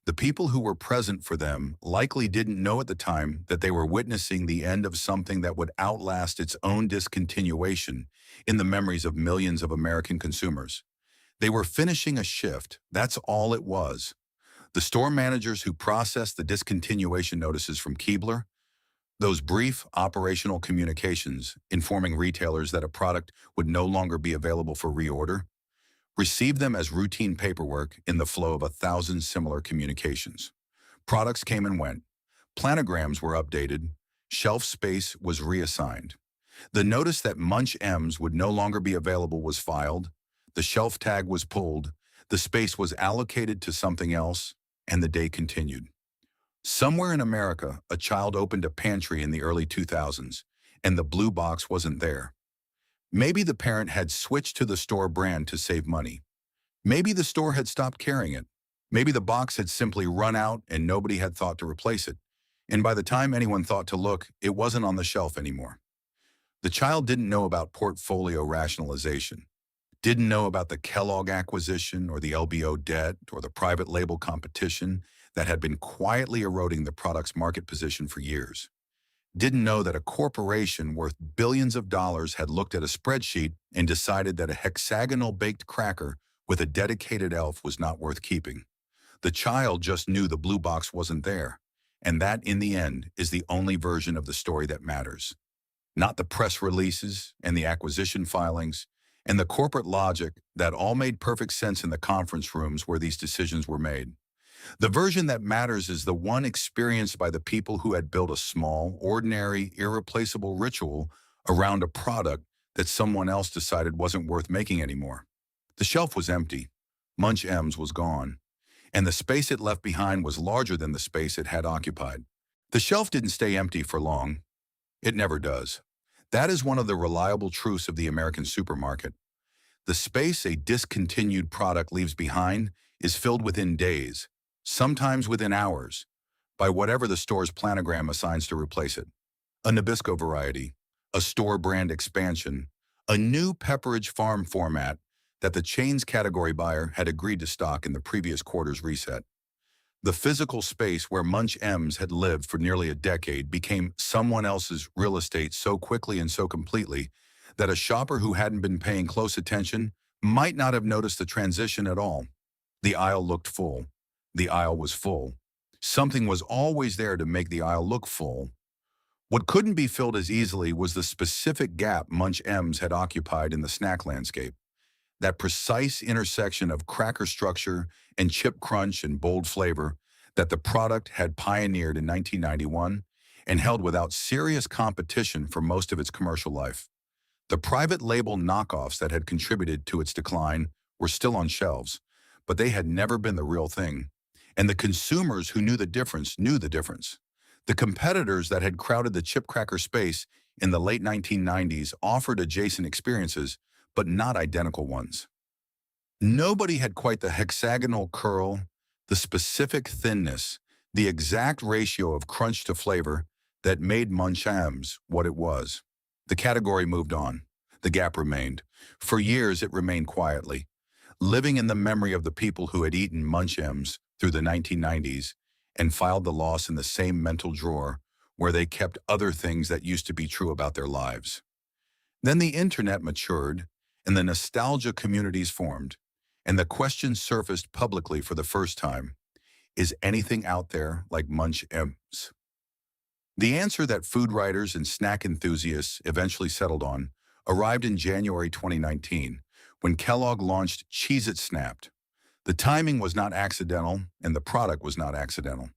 The people who were present for them likely didn't know at the time that they were witnessing the end of something that would outlast its own discontinuation in the memories of millions of American consumers. They were finishing a shift, that's all it was. The store managers who processed the discontinuation notices from Keebler, those brief operational communications informing retailers that a product would no longer be available for reorder, received them as routine paperwork in the flow of 1,000 similar communications. Products came and went. Planograms were updated. Shelf space was reassigned. The notice that Munch Ems would no longer be available was filed. The shelf tag was pulled. The space was allocated to something else, and the day continued. Somewhere in America, a child opened a pantry in the early 2000s, and the blue box wasn't there. Maybe the parent had switched to the store brand to save money. Maybe the store had stopped carrying it. Maybe the box had simply run out and nobody had thought to replace it. And by the time anyone thought to look, it wasn't on the shelf anymore. The child didn't know about portfolio rationalization, didn't know about the Kellogg acquisition or the LBO debt or the private label competition that had been quietly eroding the product's market position for years. Didn't know that a corporation worth billions of dollars had looked at a spreadsheet and decided that a hexagonal baked cracker with a dedicated elf was not worth keeping. The child just knew the blue box wasn't there, and that, in the end, is the only version of the story that matters. Not the press releases and the acquisition filings and the corporate logic that all made perfect sense in the conference rooms where these decisions were made. The version that matters is the one experienced by the people who had built a small, ordinary, irreplaceable ritual around a product that someone else decided wasn't worth making anymore. The shelf was empty. Munch Ems was gone. And the space it left behind was larger than the space it had occupied. The shelf didn't stay empty for long. It never does. That is one of the reliable truths of the American supermarket. The space a discontinued product leaves behind is filled within days, sometimes within hours, by whatever the store's planogram assigns to replace it. A Nabisco variety, a store brand expansion, a new Pepperidge Farm format that the chain's category buyer had agreed to stock in the previous quarter's reset. The physical space where Munch Ems had lived for nearly a decade became someone else's real estate so quickly and so completely that a shopper who hadn't been paying close attention might not have noticed the transition at all. The aisle looked full. The aisle was full. Something was always there to make the aisle look full. What couldn't be filled as easily was the specific gap Munch Ems had occupied in the snack landscape. That precise intersection of cracker structure and chip crunch and bold flavor that the product had pioneered in 1991 and held without serious competition for most of its commercial life. The private label knockoffs that had contributed to its decline were still on shelves, but they had never been the real thing. And the consumers who knew the difference knew the difference. The competitors that had crowded the chip cracker space in the late 1990s offered adjacent experiences, but not identical ones. Nobody had quite the hexagonal curl, the specific thinness, the exact ratio of crunch to flavor that made Munch Ems what it was. The category moved on. The gap remained. For years, it remained quietly, living in the memory of the people who had eaten Munch Ems through the 1990s and filed the loss in the same mental drawer where they kept other things that used to be true about their lives. Then the internet matured, and the nostalgia communities formed, and the question surfaced publicly for the first time: is anything out there like Munch Ems? The answer that food writers and snack enthusiasts eventually settled on arrived in January 2019, when Kellogg launched Cheez-It Snapped. The timing was not accidental, and the product was not accidental.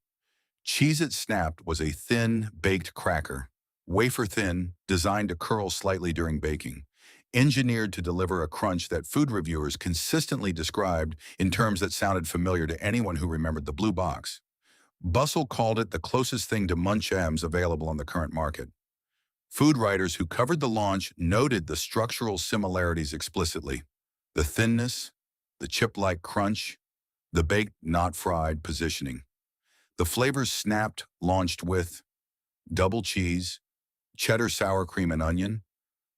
Cheez-It Snapped was a thin, baked cracker, wafer thin, designed to curl slightly during baking, engineered to deliver a crunch that food reviewers consistently described in terms that sounded familiar to anyone who remembered the blue box. Bustle called it the closest thing to Munch Ems available on the current market. Food writers who covered the launch noted the structural similarities explicitly: the thinness, the chip-like crunch, the baked, not fried positioning. The flavors Snapped launched with double cheese, cheddar sour cream and onion,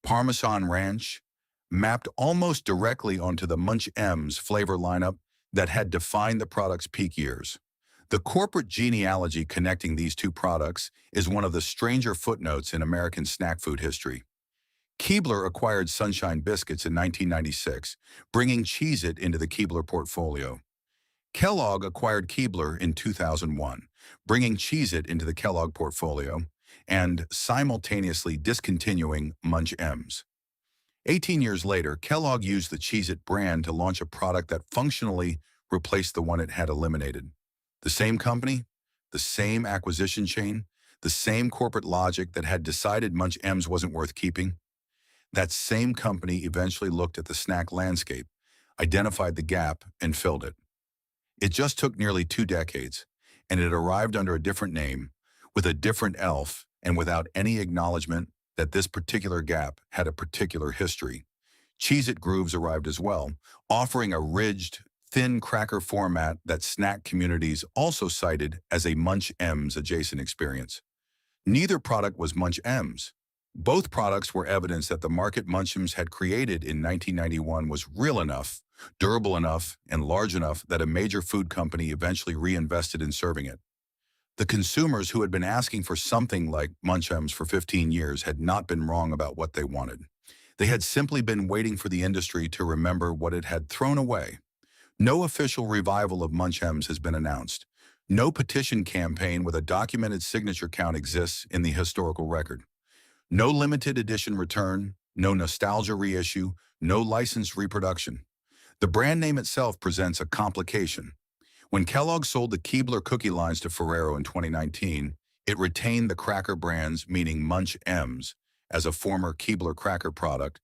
Parmesan ranch, mapped almost directly onto the Munch Ems flavor lineup that had defined the product's peak years. The corporate genealogy connecting these two products is one of the stranger footnotes in American snack food history. Keebler acquired Sunshine Biscuits in 1996, bringing Cheez-It into the Keebler portfolio. Kellogg acquired Keebler in 2001, bringing Cheez-It into the Kellogg portfolio and simultaneously discontinuing Munch Ems. 18 years later, Kellogg used the Cheez-It brand to launch a product that functionally replaced the one it had eliminated. The same company, the same acquisition chain, the same corporate logic that had decided Munch Ems wasn't worth keeping. That same company eventually looked at the snack landscape, identified the gap, and filled it. It just took nearly 2 decades, and it arrived under a different name, with a different elf, and without any acknowledgement that this particular gap had a particular history. Cheez-It Grooves arrived as well, offering a ridged, thin cracker format that snack communities also cited as a Munch Ems adjacent experience. Neither product was Munch Ems. Both products were evidence that the market Munch Ems had created in 1991 was real enough, durable enough, and large enough that a major food company eventually reinvested in serving it. The consumers who had been asking for something like Munch Ems for 15 years had not been wrong about what they wanted. They had simply been waiting for the industry to remember what it had thrown away. No official revival of Munch Ems has been announced. No petition campaign with a documented signature count exists in the historical record. No limited edition return, no nostalgia reissue, no licensed reproduction. The brand name itself presents a complication. When Kellogg sold the Keebler cookie lines to Ferrero in 2019, it retained the cracker brands, meaning Munch Ems, as a former Keebler cracker product,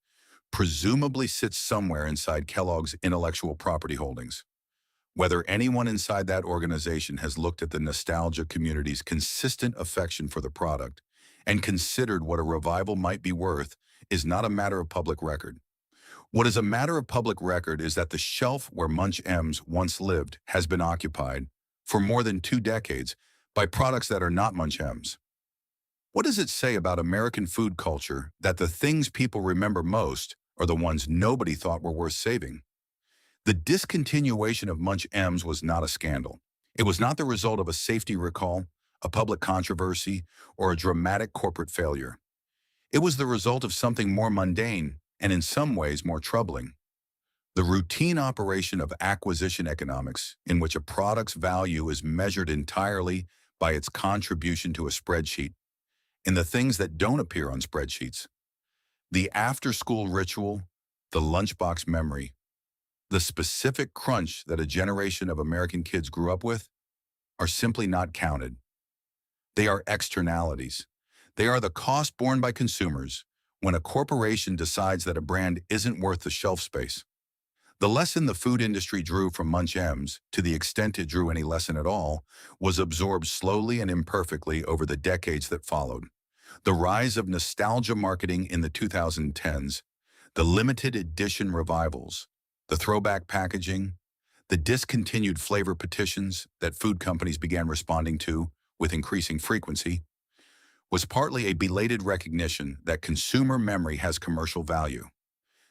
presumably sits somewhere inside Kellogg's intellectual property holdings. Whether anyone inside that organization has looked at the nostalgia community's consistent affection for the product and considered what a revival might be worth is not a matter of public record. What is a matter of public record is that the shelf where Munch Ems once lived has been occupied, for more than 2 decades, by products that are not Munch Ems. What does it say about American food culture that the things people remember most are the ones nobody thought were worth saving? The discontinuation of Munch Ems was not a scandal. It was not the result of a safety recall, a public controversy, or a dramatic corporate failure. It was the result of something more mundane and in some ways more troubling. The routine operation of acquisition economics, in which a product's value is measured entirely by its contribution to a spreadsheet, in the things that don't appear on spreadsheets. The after-school ritual, the lunchbox memory, the specific crunch that a generation of American kids grew up with, are simply not counted. They are externalities. They are the cost borne by consumers when a corporation decides that a brand isn't worth the shelf space. The lesson the food industry drew from Munch Ems, to the extent it drew any lesson at all, was absorbed slowly and imperfectly over the decades that followed. The rise of nostalgia marketing in the 2010s, The limited edition revivals, the throwback packaging, the discontinued flavor petitions that food companies began responding to with increasing frequency, was partly a belated recognition that consumer memory has commercial value,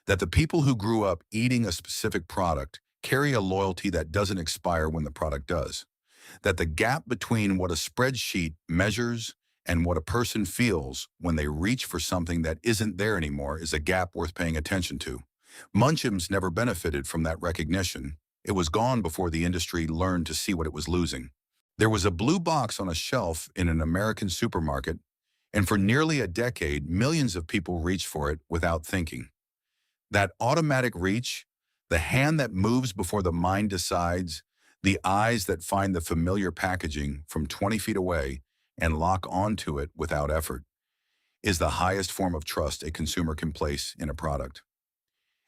that the people who grew up eating a specific product carry a loyalty that doesn't expire when the product does, that the gap between what a spreadsheet measures and what a person feels when they reach for something that isn't there anymore is a gap worth paying attention to. Munch Ems never benefited from that recognition. It was gone before the industry learned to see what it was losing. There was a blue box on a shelf in an American supermarket, and for nearly a decade, millions of people reached for it without thinking. That automatic reach, the hand that moves before the mind decides, the eyes that find the familiar packaging from 20 feet away and lock onto it without effort, is the highest form of trust a consumer can place in a product.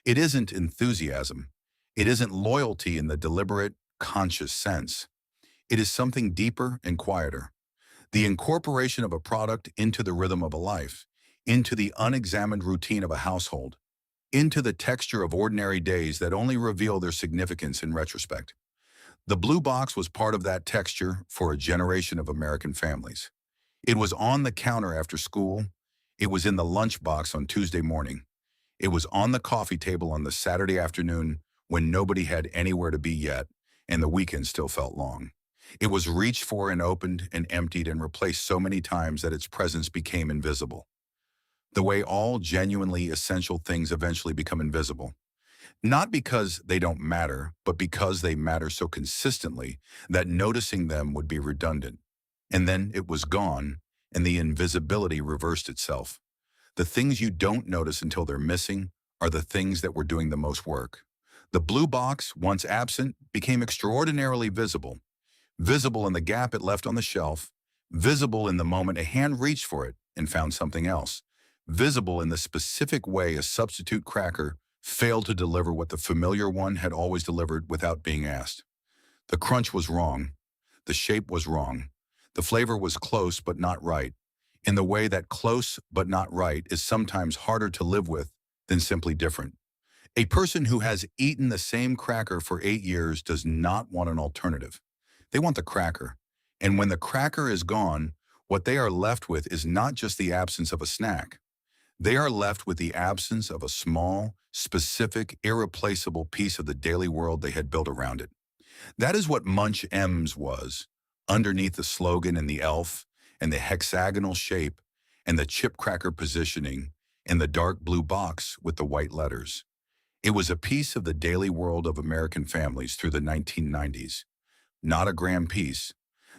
It isn't enthusiasm. It isn't loyalty in the deliberate, conscious sense. It is something deeper and quieter. The incorporation of a product into the rhythm of a life, into the unexamined routine of a household, into the texture of ordinary days that only reveal their significance in retrospect. The blue box was part of that texture for a generation of American families. It was on the counter after school. It was in the lunchbox on Tuesday morning. It was on the coffee table on the Saturday afternoon when nobody had anywhere to be yet, and the weekend still felt long. It was reached for and opened and emptied and replaced so many times that its presence became invisible. The way all genuinely essential things eventually become invisible. Not because they don't matter, but because they matter so consistently that noticing them would be redundant. And then it was gone, and the invisibility reversed itself. The things you don't notice until they're missing are the things that were doing the most work. The blue box, once absent, became extraordinarily visible. Visible in the gap it left on the shelf, visible in the moment a hand reached for it and found something else, visible in the specific way a substitute cracker failed to deliver what the familiar one had always delivered without being asked. The crunch was wrong. The shape was wrong. The flavor was close but not right, in the way that close but not right is sometimes harder to live with than simply different. A person who has eaten the same cracker for 8 years does not want an alternative. They want the cracker. And when the cracker is gone, what they are left with is not just the absence of a snack. They are left with the absence of a small, specific, irreplaceable piece of the daily world they had built around it. That is what Munch Ems was, underneath the slogan and the elf, and the hexagonal shape, and the chip cracker positioning, and the dark blue box with the white letters. It was a piece of the daily world of American families through the 1990s. Not a grand piece,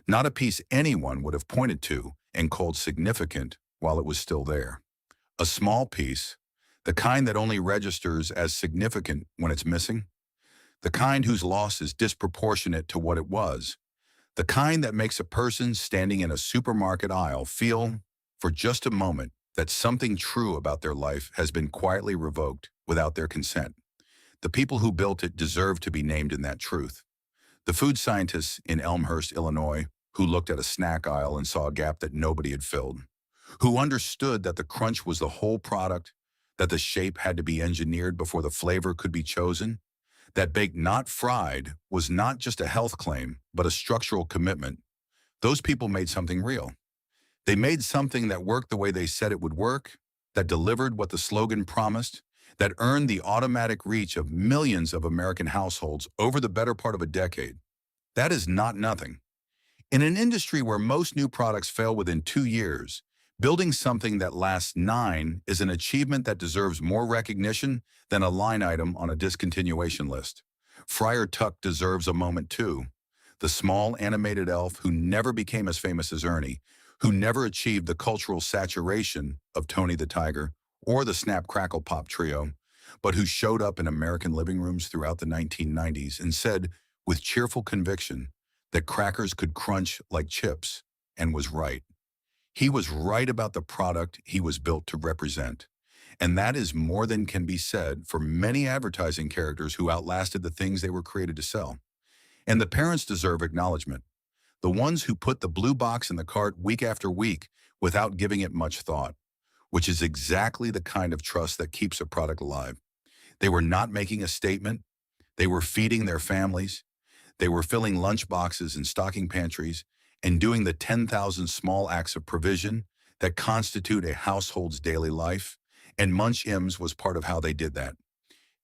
not a piece anyone would have pointed to and called significant while it was still there. A small piece, the kind that only registers as significant when it's missing, the kind whose loss is disproportionate to what it was, the kind that makes a person standing in a supermarket aisle feel, for just a moment, that something true about their life has been quietly revoked without their consent. The people who built it deserve to be named in that truth. The food scientists in Elmhurst, Illinois, who looked at a snack aisle and saw a gap that nobody had filled, who understood that the crunch was the whole product, that the shape had to be engineered before the flavor could be chosen, that baked not fried was not just a health claim, but a structural commitment. Those people made something real. They made something that worked the way they said it would work, that delivered what the slogan promised, that earned the automatic reach of millions of American households over the better part of a decade. That is not nothing. In an industry where most new products fail within 2 years, building something that lasts 9 is an achievement that deserves more recognition than a line item on a discontinuation list. Friar Tuck deserves a moment too. The small animated elf who never became as famous as Ernie, who never achieved the cultural saturation of Tony the Tiger or the Snap Crackle Pop trio, but who showed up in American living rooms throughout the 1990s and said, with cheerful conviction, that crackers could crunch like chips, and was right. He was right about the product he was built to represent. And that is more than can be said for many advertising characters who outlasted the things they were created to sell. And the parents deserve acknowledgement. The ones who put the blue box in the cart week after week without giving it much thought. which is exactly the kind of trust that keeps a product alive. They were not making a statement. They were feeding their families. They were filling lunchboxes and stocking pantries and doing the 10,000 small acts of provision that constitute a household's daily life. And Munch Ems was part of how they did that.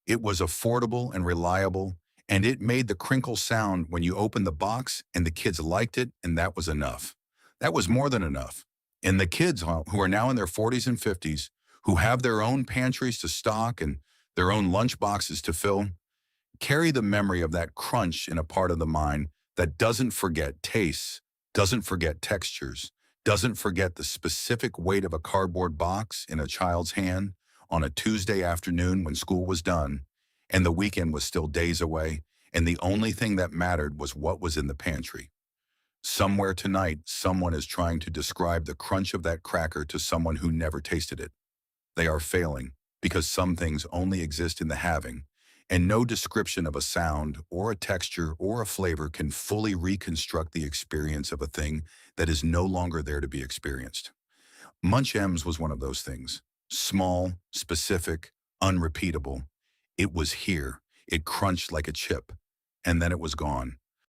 It was affordable and reliable, and it made the crinkle sound when you opened the box, and the kids liked it, and that was enough. That was more than enough. And the kids, who are now in their 40s and 50s, who have their own pantries to stock and their own lunch boxes to fill, carry the memory of that crunch in a part of the mind that doesn't forget tastes, doesn't forget textures, doesn't forget the specific weight of a cardboard box in a child's hand on a Tuesday afternoon when school was done and the weekend was still days away, and the only thing that mattered was what was in the pantry. Somewhere tonight, someone is trying to describe the crunch of that cracker to someone who never tasted it. They are failing, because some things only exist in the having, and no description of a sound or a texture or a flavor can fully reconstruct the experience of a thing that is no longer there to be experienced. Munch Ems was one of those things. Small, specific, unrepeatable. It was here. It crunched like a chip, and then it was gone.